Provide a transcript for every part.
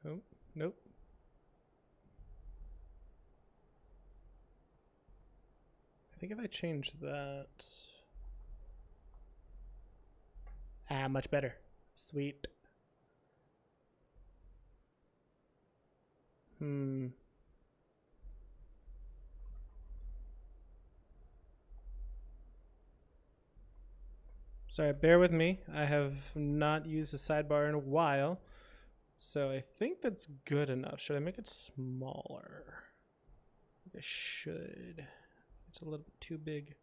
Oh, nope. I think if I change that... Ah, much better. Sweet. Sorry, bear with me. I have not used the sidebar in a while. So I think that's good enough. Should I make it smaller? I think I should. It's a little bit too big.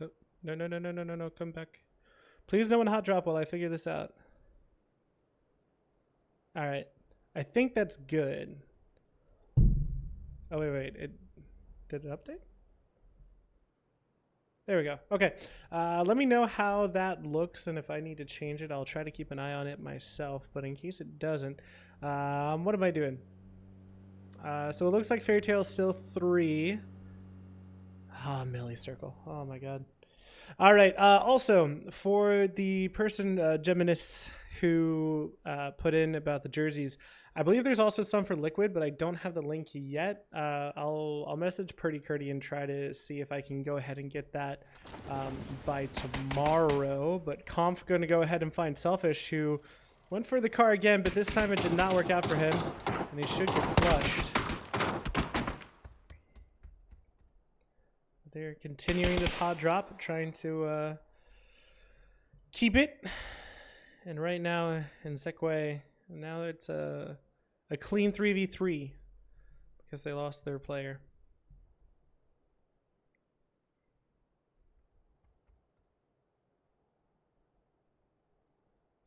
Oh, no, no, no, no, no, no, no. Come back. Please no one hot drop while I figure this out. All right. I think that's good. Oh, wait. Did it update? There we go. Okay. Let me know how that looks, and if I need to change it, I'll try to keep an eye on it myself. But in case it doesn't, what am I doing? So it looks like Fairy Tail is still 3. Ah, Millie Circle. Oh my god. All right. Also, for the person, Geminis, who put in about the jerseys, I believe there's also some for Liquid, but I don't have the link yet. I'll message Purdy Curdy and try to see if I can go ahead and get that by tomorrow. But Conf going to go ahead and find Selfish, who went for the car again, but this time it did not work out for him, and he should get flushed. They're continuing this hot drop, trying to keep it. And right now in Sekwe, now it's a clean 3v3 because they lost their player.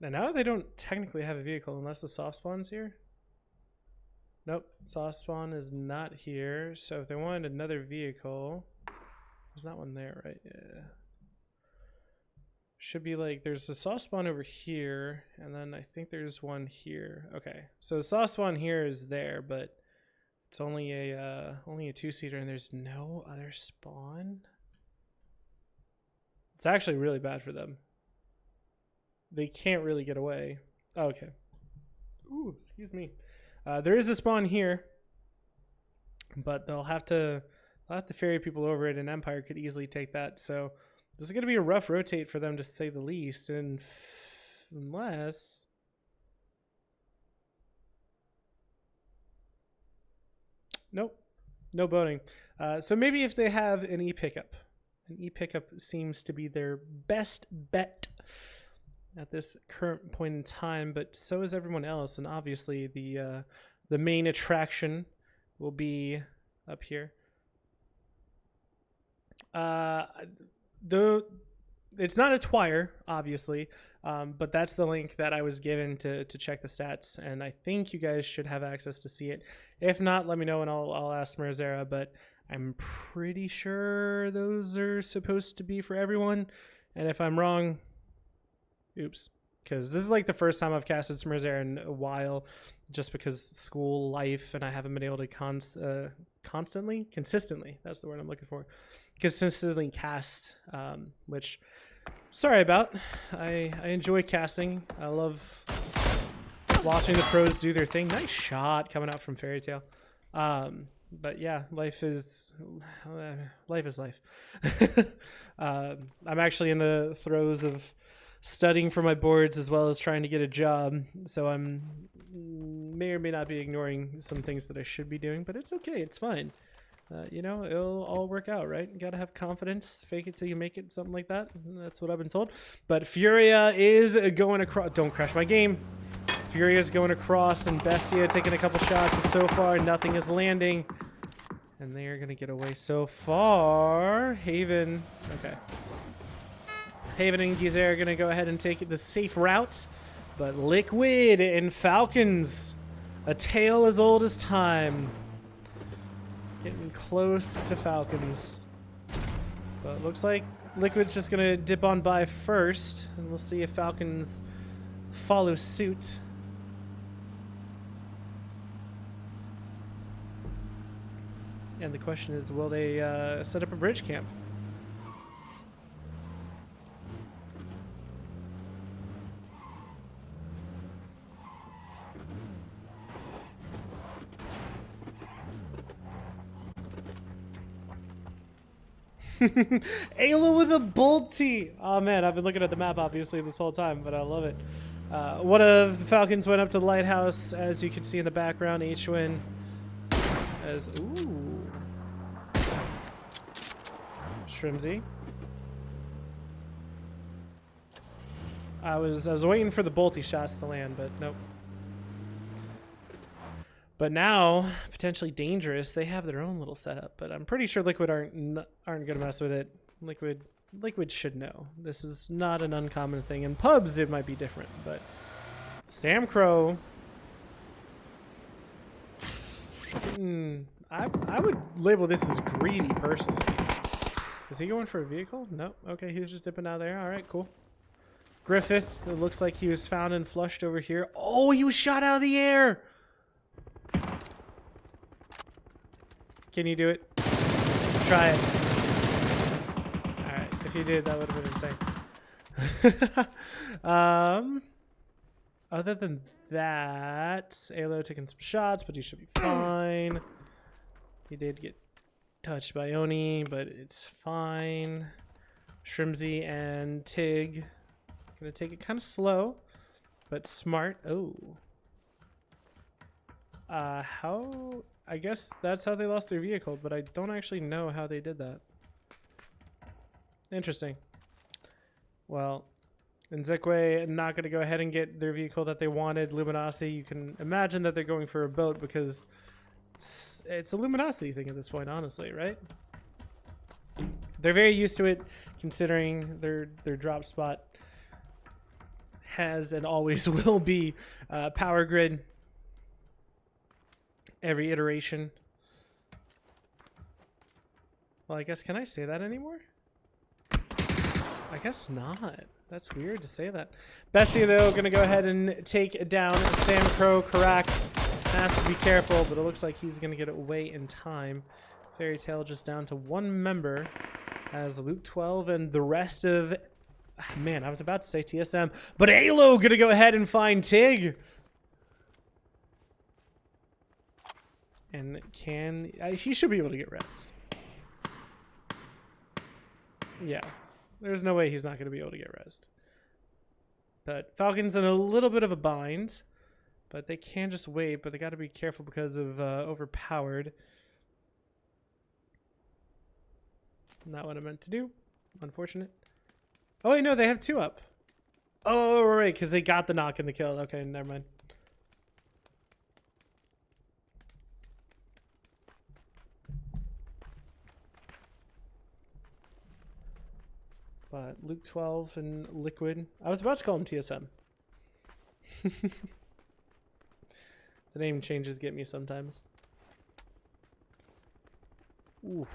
And now they don't technically have a vehicle unless the soft spawn's here. Nope, soft spawn is not here. So if they wanted another vehicle... There's not one there, right? Yeah. Should be like, there's a soft spawn over here, and then I think there's one here. Okay, so the soft spawn here is there, but it's only a 2-seater, and there's no other spawn. It's actually really bad for them. They can't really get away. Oh, okay. Ooh, excuse me. There is a spawn here, but they'll have to ferry people over it, and Empire could easily take that. So this is going to be a rough rotate for them, to say the least. And unless... Nope. No boating. So maybe if they have an E-pickup. An E-pickup seems to be their best bet at this current point in time, but so is everyone else. And obviously the main attraction will be up here. It's not a Twire, obviously, but that's the link that I was given to check the stats, and I think you guys should have access to see it. If not, let me know and I'll ask Smirzera, but I'm pretty sure those are supposed to be for everyone, and if I'm wrong, oops, because this is like the first time I've casted Smirzera in a while, just because school life, and I haven't been able to consistently, that's the word I'm looking for, consistently cast, which, sorry about. I enjoy casting. I love watching the pros do their thing. Nice shot coming out from Fairy Tail. But yeah, life is life. I'm actually in the throes of studying for my boards as well as trying to get a job, so I'm may or may not be ignoring some things that I should be doing, but it's okay, it's fine. You know, it'll all work out, right? You gotta have confidence, fake it till you make it, something like that. That's what I've been told. But Furia is going across. Don't crash my game. Furia is going across, and Bestia taking a couple shots, but so far nothing is landing. And they are gonna get away so far. Haven, okay. Haven and Gizeh are gonna go ahead and take the safe route, but Liquid and Falcons, a tale as old as time. Getting close to Falcons. But it looks like Liquid's just going to dip on by first, and we'll see if Falcons follow suit. And the question is, will they set up a bridge camp? Ayla with a bolty. Oh man, I've been looking at the map obviously this whole time, but I love it. One of the Falcons went up to the lighthouse, as you can see in the background. H-Win as ooh, Shrimsy. I was waiting for the bolty shots to land, but nope. But now, potentially dangerous. They have their own little setup, but I'm pretty sure Liquid aren't gonna mess with it. Liquid should know. This is not an uncommon thing. In pubs, it might be different, but Sam Crow. I would label this as greedy personally. Is he going for a vehicle? No. Okay, he's just dipping out there. All right, cool. Griffith. It looks like he was found and flushed over here. Oh, he was shot out of the air. Can you do it? Try it. Alright, if you did, that would have been insane. Other than that, Alo taking some shots, but he should be fine. He did get touched by Oni, but it's fine. Shrimsy and Tig. Gonna take it kind of slow, but smart. Oh. How... I guess that's how they lost their vehicle, but I don't actually know how they did that. Interesting. Well, Nzekwe not going to go ahead and get their vehicle that they wanted. Luminosity, you can imagine that they're going for a boat because it's a Luminosity thing at this point, honestly, right? They're very used to it, considering their drop spot has and always will be power grid. Every iteration. Well, I guess, can I say that anymore? I guess not. That's weird to say that. Bessie, though, gonna go ahead and take down Sam Crow. Karak has to be careful, but it looks like he's gonna get away in time. Fairy Tale just down to one member as Luke 12 and the rest of... Man, I was about to say TSM, but Alo gonna go ahead and find Tig. And he should be able to get rest. Yeah. There's no way he's not going to be able to get rest. But Falcon's in a little bit of a bind. But they can just wait. But they got to be careful because of overpowered. Not what I meant to do. Unfortunate. Oh, wait, no. They have two up. Oh, right. Because they got the knock and the kill. Okay, never mind. But Luke 12 and Liquid. I was about to call him TSM. The name changes get me sometimes. Ooh.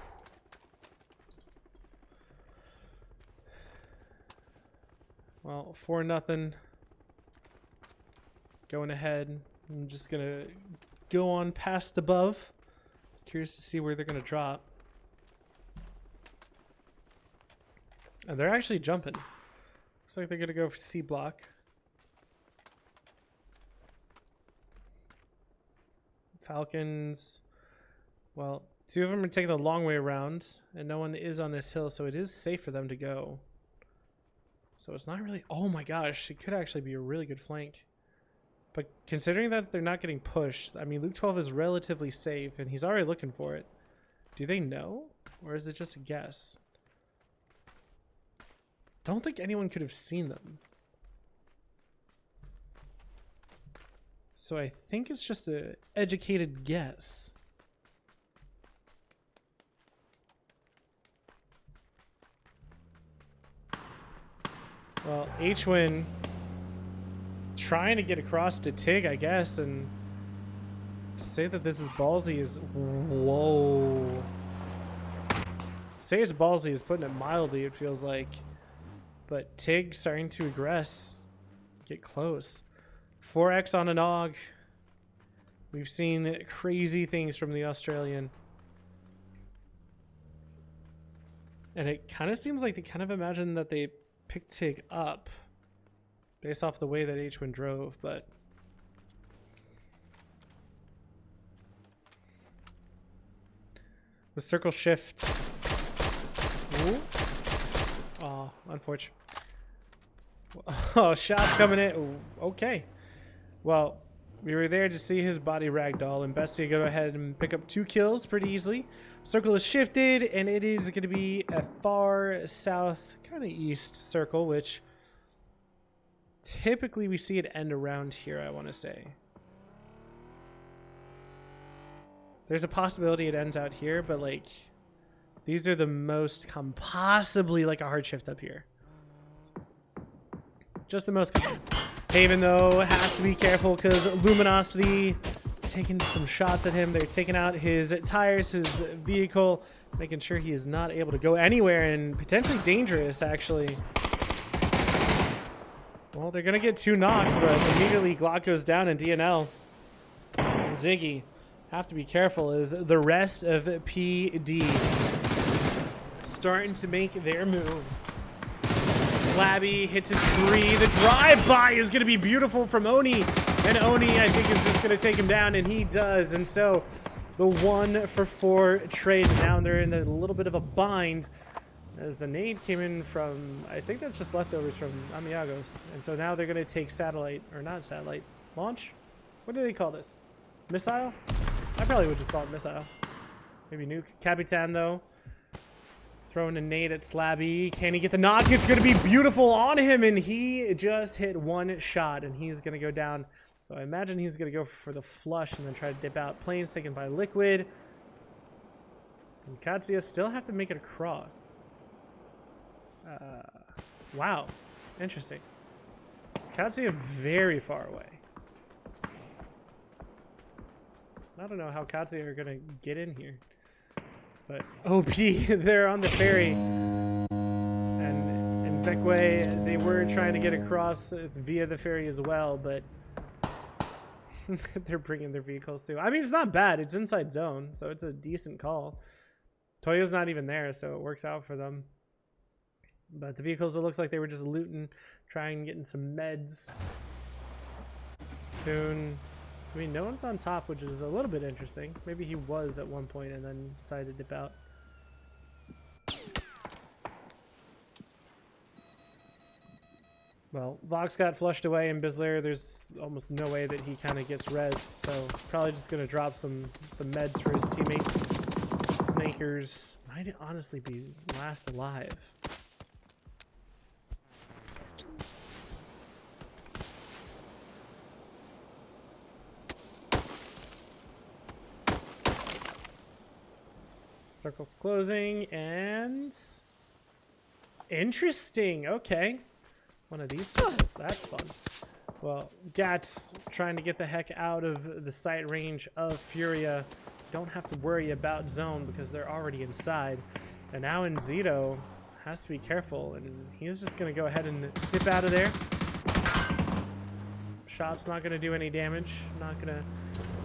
Well, 4-0. Going ahead. I'm just going to go on past above. Curious to see where they're going to drop. And they're actually jumping. Looks like they're going to go for C block. Falcons. Well, two of them are taking the long way around. And no one is on this hill, so it is safe for them to go. So it's not really... Oh my gosh, it could actually be a really good flank. But considering that they're not getting pushed, I mean, Luke 12 is relatively safe, and he's already looking for it. Do they know? Or is it just a guess? Don't think anyone could have seen them. So I think it's just an educated guess. Well, H-Win trying to get across to Tig, I guess, and to say that this is ballsy is... Whoa. To say it's ballsy is putting it mildly, it feels like. But Tig starting to aggress. Get close. 4x on an AUG. We've seen crazy things from the Australian. And it kind of seems like they kind of imagine that they picked Tig up based off the way that H-Win drove, but with circle shift Ooh. Oh, unfortunate. Oh, shots coming in. Ooh, okay. Well, we were there to see his body ragdoll, and Bestia go ahead and pick up 2 kills pretty easily. Circle is shifted, and it is going to be a far south, kind of east circle, which typically we see it end around here, I want to say. There's a possibility it ends out here, but like these are the most possibly like a hard shift up here. Just the most Haven, though, has to be careful because Luminosity is taking some shots at him. They're taking out his tires, his vehicle, making sure he is not able to go anywhere, and potentially dangerous, actually. Well, they're going to get 2 knocks, but immediately Glock goes down and DNL. And Ziggy have to be careful as the rest of PD starting to make their move. Slabby hits a 3. The drive-by is going to be beautiful from Oni. And Oni, I think, is just going to take him down, and he does. And so the 1-for-4 trade. Now they're in a little bit of a bind as the nade came in from, I think that's just leftovers from Amiagos. And so now they're going to take satellite, or not satellite, launch? What do they call this? Missile? I probably would just call it missile. Maybe nuke. Capitan, though. Throwing a nade at Slabby. Can he get the knock? It's going to be beautiful on him, and he just hit 1 shot, and he's going to go down. So I imagine he's going to go for the flush and then try to dip out. Planes taken by Liquid. And Katsuya still have to make it across. Wow. Interesting. Katsuya very far away. I don't know how Katsuya are going to get in here. But OP, they're on the ferry. And in Zekwe, they were trying to get across via the ferry as well, but they're bringing their vehicles too. I mean, it's not bad. It's inside zone, so it's a decent call. Toyo's not even there, so it works out for them. But the vehicles, it looks like they were just looting, trying getting some meds. Poon. I mean, no one's on top, which is a little bit interesting. Maybe he was at one point and then decided to dip out. Well, Vox got flushed away in Bislayer. There's almost no way that he kind of gets res, so probably just going to drop some meds for his teammate. Snakers might honestly be last alive. Circle's closing, and interesting. Okay, one of these circles. That's fun. Well, Gat's trying to get the heck out of the sight range of Furia. Don't have to worry about zone because they're already inside. And now Zito has to be careful, and he's just going to go ahead and dip out of there. Shot's not going to do any damage. Not going to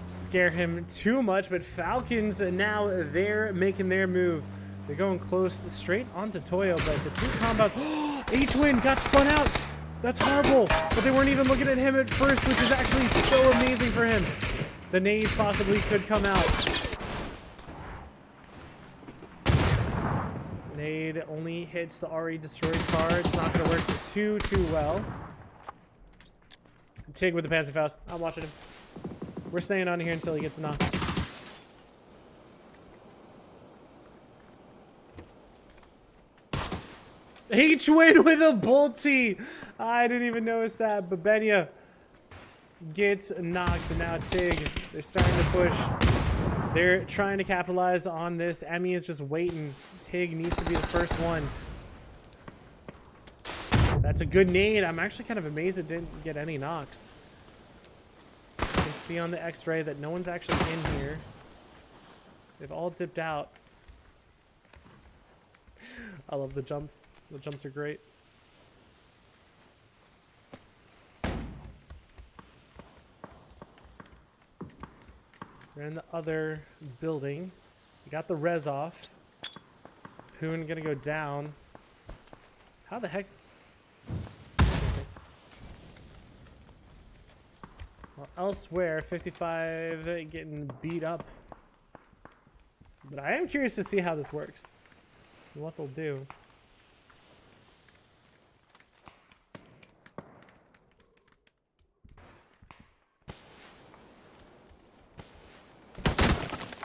scare him too much, but Falcons now they're making their move. They're going close straight onto Toyo, but the 2 combos. H-Win got spun out. That's horrible, but they weren't even looking at him at first, which is actually so amazing for him. The nades possibly could come out. Nade only hits the already destroyed car. It's not going to work too well. Tig with the Panzer Faust. I'm watching him. We're staying on here until he gets a knock. H-Win with a bolty. I didn't even notice that. But Benya gets knocked. And now Tig, they're starting to push. They're trying to capitalize on this. Emmy is just waiting. Tig needs to be the first one. That's a good nade. I'm actually kind of amazed it didn't get any knocks. You can see on the x-ray that no one's actually in here. They've all dipped out. I love the jumps. The jumps are great. They're in the other building. We got the res off. Poon gonna go down. How the heck? Well, elsewhere, 55 getting beat up. But I am curious to see how this works. and what they'll do.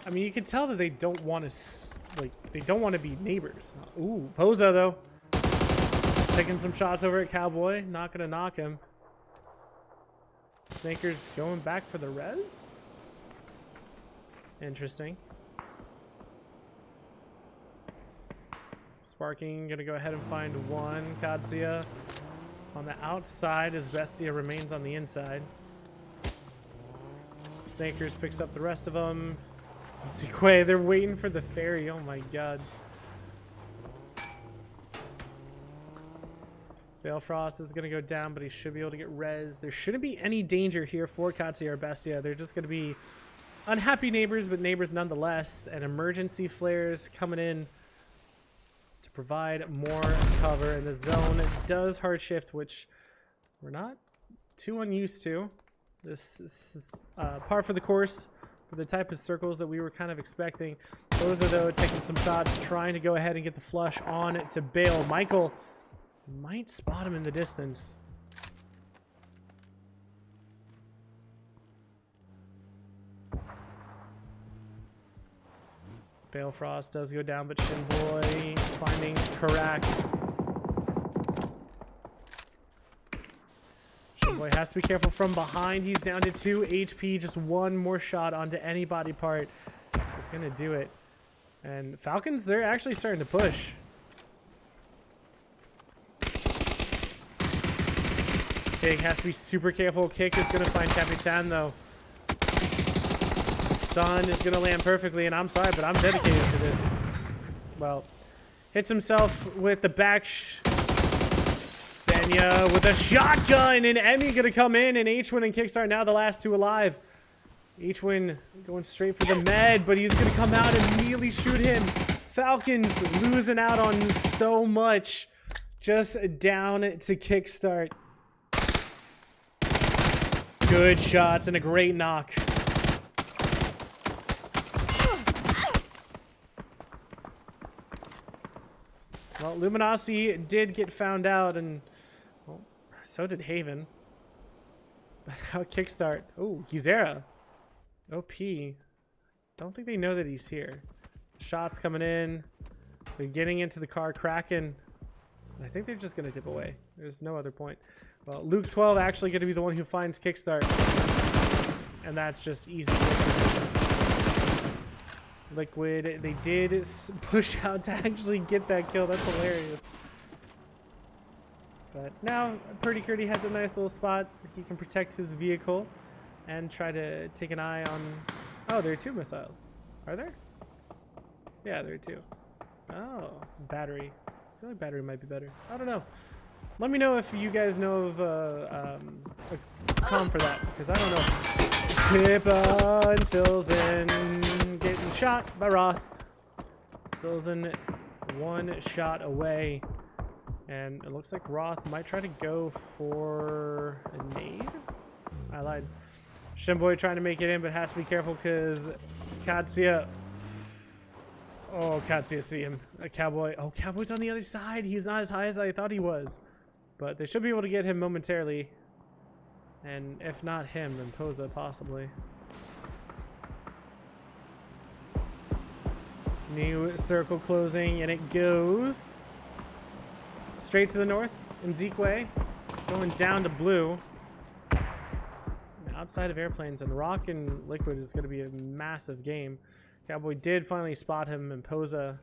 I mean, you can tell that they don't want to, like, they don't want to be neighbors. Ooh, Poza, though. Taking some shots over at Cowboy. Not going to knock him. Snaker's going back for the res? Interesting. Sparking going to go ahead and find one. Katsuya on the outside as Bestia remains on the inside. Snakers picks up the rest of them. Sequay, they're waiting for the ferry. Oh my god. Balefrost is going to go down, but he should be able to get res. There shouldn't be any danger here for Katsuya or Bestia. They're just going to be unhappy neighbors, but neighbors nonetheless. And emergency flares coming in to provide more cover. And the zone does hard shift, which we're not too unused to. This is par for the course for the type of circles that we were kind of expecting. Those are, though, taking some shots, trying to go ahead and get the flush on to Bale. Michael might spot him in the distance. Balefrost does go down, but Shinboy finding Karak. Shinboy has to be careful from behind. He's down to 2 HP. Just one more shot onto any body part is going to do it. And Falcons, they're actually starting to push. Tig has to be super careful. Kick is going to find Capitan, though. Stun is going to land perfectly, and I'm sorry, but I'm dedicated to this. Well, hits himself with the back. Benya with a shotgun, and Emmy going to come in, and H-Win and Kickstart now the last two alive. H-Win going straight for the med, but he's going to come out and immediately shoot him. Falcons losing out on so much. Just down to Kickstart. Good shots and a great knock. Well, Luminosity did get found out, and well, so did Haven. But how Kickstart? Oh, Smirzera. OP. Don't think they know that he's here. Shots coming in. They're getting into the car. Kraken. I think they're just going to dip away. There's no other point. Well, Luke 12 actually going to be the one who finds Kickstart. And that's just easy. Liquid, they did push out to actually get that kill. That's hilarious. But now, Purdy Curdy has a nice little spot. He can protect his vehicle and try to take an eye on... Oh, there are 2 missiles. Are there? Yeah, there are 2. Oh, battery. I feel like battery might be better. I don't know. Let me know if you guys know of a comm for that, because I don't know. Pippa and Silzen getting shot by Roth. Silzen 1 shot away. And it looks like Roth might try to go for a nade. I lied. Shinboy trying to make it in, but has to be careful because Katsuya... Oh, Katsuya see him. A Cowboy. Oh, Cowboy's on the other side. He's not as high as I thought he was. But they should be able to get him momentarily. And if not him, then Poza possibly. New circle closing, and it goes straight to the north in Zeekway. Going down to blue. And outside of airplanes, and Rock and Liquid is going to be a massive game. Cowboy did finally spot him, and Poza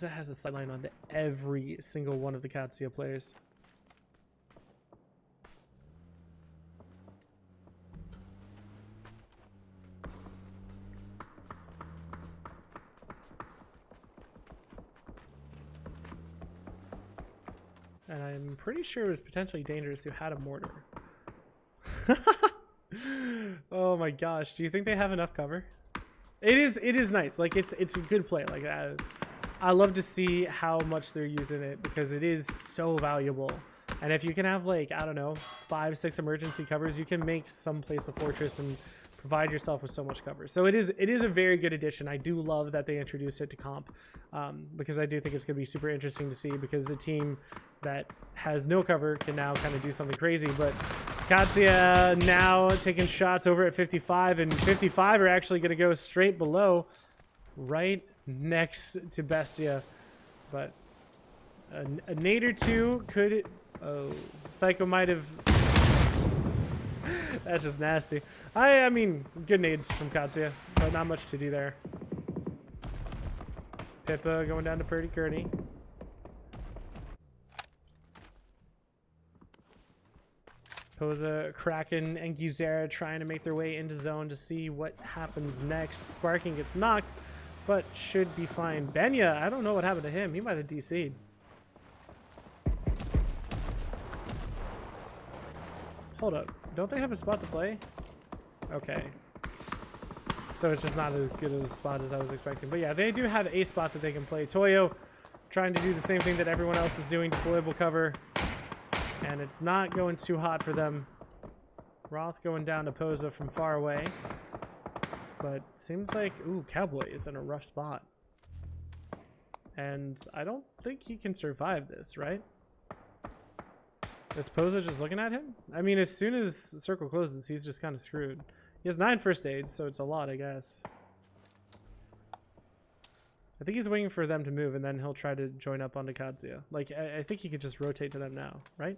has a sideline onto every single one of the Katsuya players. And I'm pretty sure it was potentially dangerous who had a mortar. Oh my gosh, do you think they have enough cover? It is nice. Like it's a good play. Like I love to see how much they're using it because it is so valuable. And if you can have like, I don't know, 5-6 emergency covers, you can make some place a fortress and provide yourself with so much cover. So it is a very good addition. I do love that they introduced it to comp, because I do think it's going to be super interesting to see, because a team that has no cover can now kind of do something crazy. But Katsuya now taking shots over at 55, and 55 are actually going to go straight below, right next to Bestia. But a nade or two could... Oh, Psycho might have... That's just nasty. I mean, good nades from Katsuya, but not much to do there. Pippa going down to Purdy Curdy. Posa, Kraken, and Smirzera trying to make their way into zone to see what happens next. Sparking gets knocked, but should be fine. Benya, I don't know what happened to him. He might have DC'd. Hold up. Don't they have a spot to play? Okay. So it's just not as good of a spot as I was expecting. But yeah, they do have a spot that they can play. Toyo trying to do the same thing that everyone else is doing, deployable cover. And it's not going too hot for them. Roth going down to Posa from far away. But seems like, ooh, Cowboy is in a rough spot. And I don't think he can survive this, right? Is Posa just looking at him? I mean, as soon as circle closes, he's just kind of screwed. He has 9 first aids, so it's a lot, I guess. I think he's waiting for them to move, and then he'll try to join up onto Katsuya. Like, I think he could just rotate to them now, right?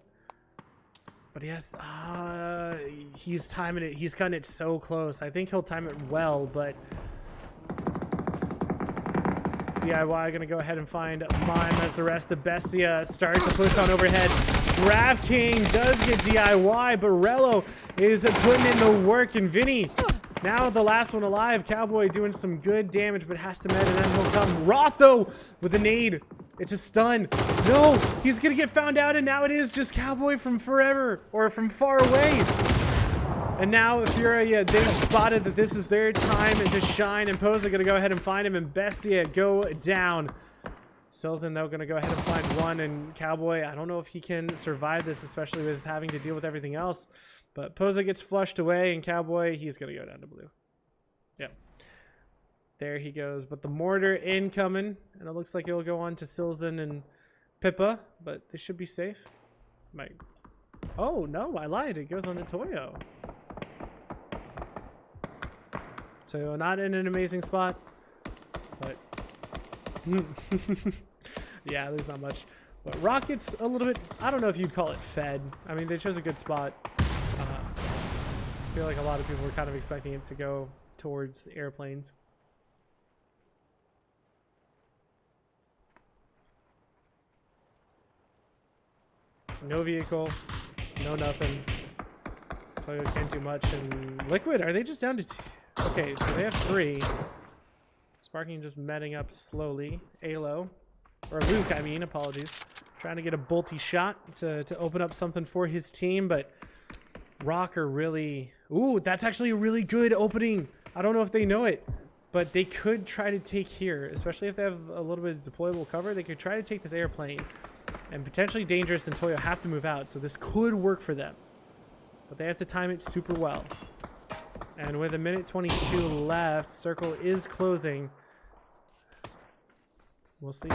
But he has... he's timing it. He's cutting it so close. I think he'll time it well, but... DIY going to go ahead and find Mime as the rest of Bestia starts to push on overhead. Draft King does get DIY, but Rello is putting in the work, and Vinny now the last one alive. Cowboy doing some good damage, but has to med, and then he'll come. Roth though with a nade. It's a stun. No, he's gonna get found out, and now it is just Cowboy from forever, or from far away. And now Furia, they've spotted that this is their time to shine, and Posa gonna go ahead and find him, and Bestia go down. Silzen, though, going to go ahead and find one, and Cowboy, I don't know if he can survive this, especially with having to deal with everything else. But Posa gets flushed away, and Cowboy, he's going to go down to blue. Yep. There he goes. But the mortar incoming, and it looks like it'll go on to Silzen and Pippa, but they should be safe. Might. Oh, no, I lied. It goes on to Toyo. So not in an amazing spot, but... yeah, there's not much. But Rocket's a little bit, I don't know if you'd call it fed. I mean, they chose a good spot. I feel like a lot of people were kind of expecting it to go towards airplanes. No vehicle, no nothing. Toyo can't do much. And Liquid, are they just down to 2? Okay, so they have 3. Sparking just medding up slowly. Alo, or Luke, I mean, apologies. Trying to get a bolty shot to open up something for his team, but Rocker really... Ooh, that's actually a really good opening. I don't know if they know it, but they could try to take here, especially if they have a little bit of deployable cover. They could try to take this airplane, and potentially Dangerous and Toyo have to move out, so this could work for them. But they have to time it super well. And with 1:22 left, circle is closing. We'll see.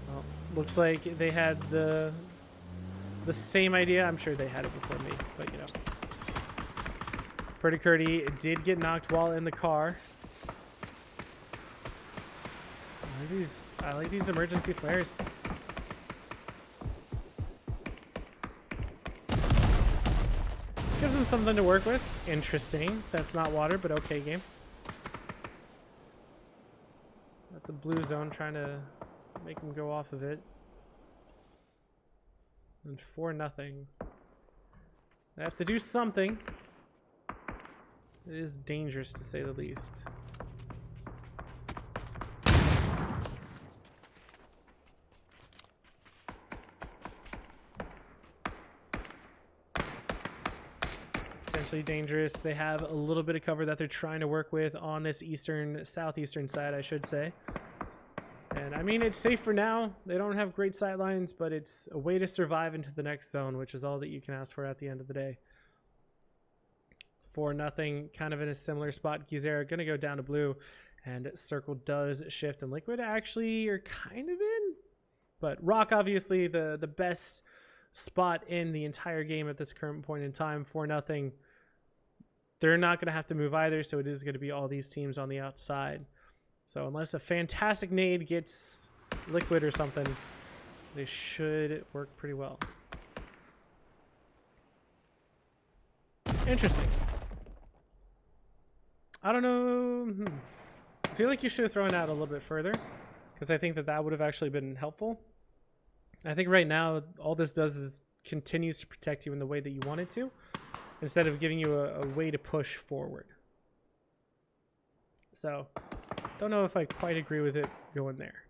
Well, looks like they had the same idea. I'm sure they had it before me, but you know. Purdy Curdy did get knocked while in the car. I like these emergency flares. Gives them something to work with. Interesting. That's not water, but okay, game. That's a blue zone trying to make him go off of it. And 4-0. They have to do something. It is dangerous to say the least. Potentially dangerous. They have a little bit of cover that they're trying to work with on this southeastern side, I should say. And I mean, it's safe for now. They don't have great sight lines, but it's a way to survive into the next zone, which is all that you can ask for at the end of the day. 4-0, kind of in a similar spot. Smirzera going to go down to blue, and Circle does shift, and Liquid actually are kind of in. But Rock, obviously, the best spot in the entire game at this current point in time. 4-0. They're not going to have to move either, so it is going to be all these teams on the outside. So unless a fantastic nade gets Liquid or something, they should work pretty well. Interesting. I don't know. I feel like you should have thrown out a little bit further, because I think that would have actually been helpful. I think right now all this does is continues to protect you in the way that you want it to, instead of giving you a way to push forward. So don't know if I quite agree with it going there.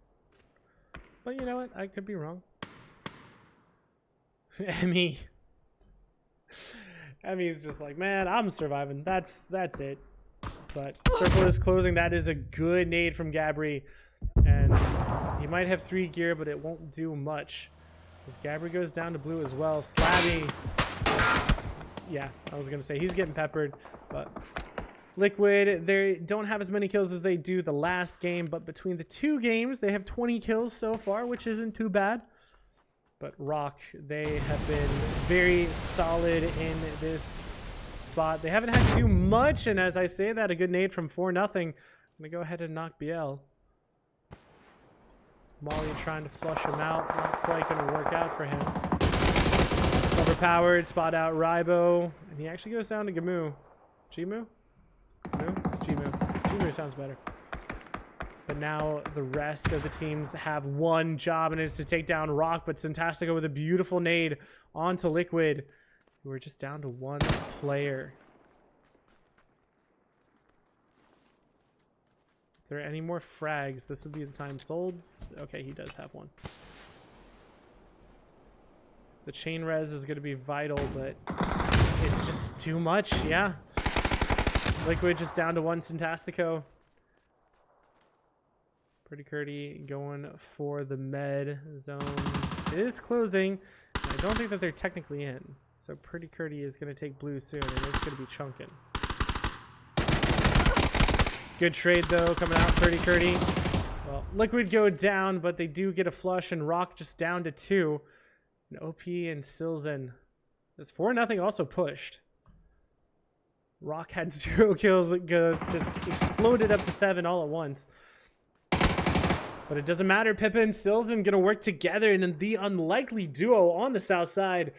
But you know what? I could be wrong. Emmy's just like, man, I'm surviving. That's it. But Circle is closing. That is a good nade from Gabri. And he might have 3 gear, but it won't do much. As Gabri goes down to blue as well. Slabby. Yeah, I was going to say he's getting peppered. But Liquid, they don't have as many kills as they do the last game, but between the 2 games, they have 20 kills so far, which isn't too bad. But Rock, they have been very solid in this spot. They haven't had to do much, and as I say that, a good nade from 4-0. I'm going to go ahead and knock BL. Molly trying to flush him out. Not quite going to work out for him. Overpowered, spot out Rybo, and he actually goes down to Gamu. Gimu? Gimu sounds better. But now the rest of the teams have one job, and it's to take down Rock. But Syntastico with a beautiful nade onto Liquid, who are just down to 1 player. If there are any more frags, this would be the time. Solds. Okay, he does have one. The chain res is going to be vital, but it's just too much. Yeah. Liquid just down to 1 Syntastico. Pretty Curdy going for the med zone. It is closing. I don't think that they're technically in. So Pretty Curdy is going to take blue soon, and it's going to be chunking. Good trade, though, coming out, Pretty Curdy. Well, Liquid go down, but they do get a flush, and Rock just down to 2. And OP and Silzen. This 4-0 also pushed. Rock had 0 kills. It just exploded up to 7 all at once. But it doesn't matter. Pippa and Silzen going to work together, and then the unlikely duo on the south side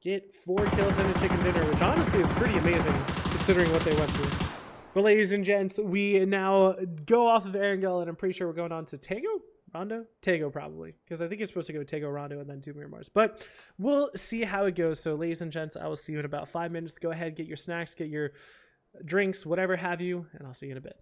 get 4 kills in a chicken dinner, which honestly is pretty amazing considering what they went through. But ladies and gents, we now go off of Erangel, and I'm pretty sure we're going on to Tego? Rondo? Tego, probably. Because I think it's supposed to go Tego, Rondo, and then 2 Miramars. But we'll see how it goes. So ladies and gents, I will see you in about 5 minutes. Go ahead, get your snacks, get your drinks, whatever have you, and I'll see you in a bit.